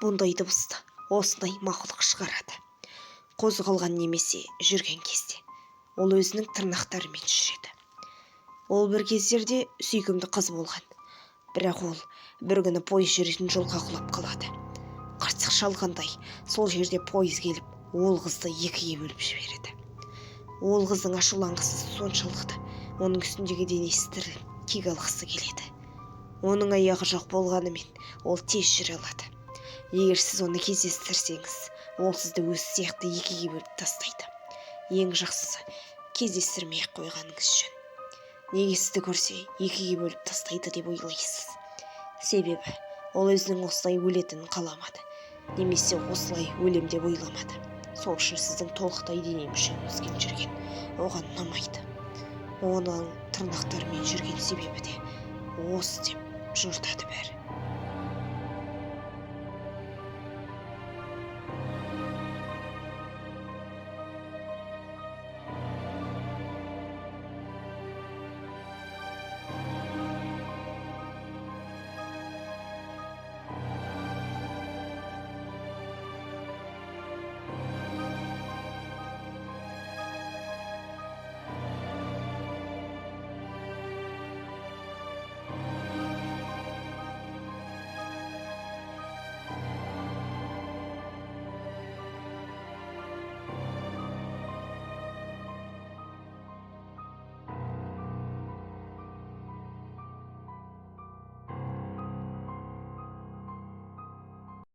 бұндай дыбысты осындай мақұлық шығарады. Қозғалған немесе жүрген кезде ол өзінің тырнақтарымен жүреді. Ол бір кездерде сүйкімді қыз болған, бірақ ол бір күні пойыз жүретін жолға құлап қалады. Қырсық шалғандай сол жерде пойыз келіп, ол қызды екіге бөліп жібереді. Ол қыздың ашуланғысы соншалықты, оның үстіндегі денесі тіріліп, кек алғысы келеді. Оның аяғы жоқ болғанымен, ол тез жүре алады. Егер сіз оны кездестірсеңіз, ол сізді өзі сияқты екіге бөліп тастайды. Ең жақсысы, кездестірмей-ақ қойғаныңыз жөн. Неге сізді көрсе екіге бөліп тастайды деп ойлайсыз? Себебі ол өзінің осылай өлетінін қаламады, немесе осылай өлем деп ойламады. Сол үшін сіздің толықтай дене мүшеңізбен жүрген оған ұнамайды. Оның тырнақтарымен жүрген себебі де осы деп жортады.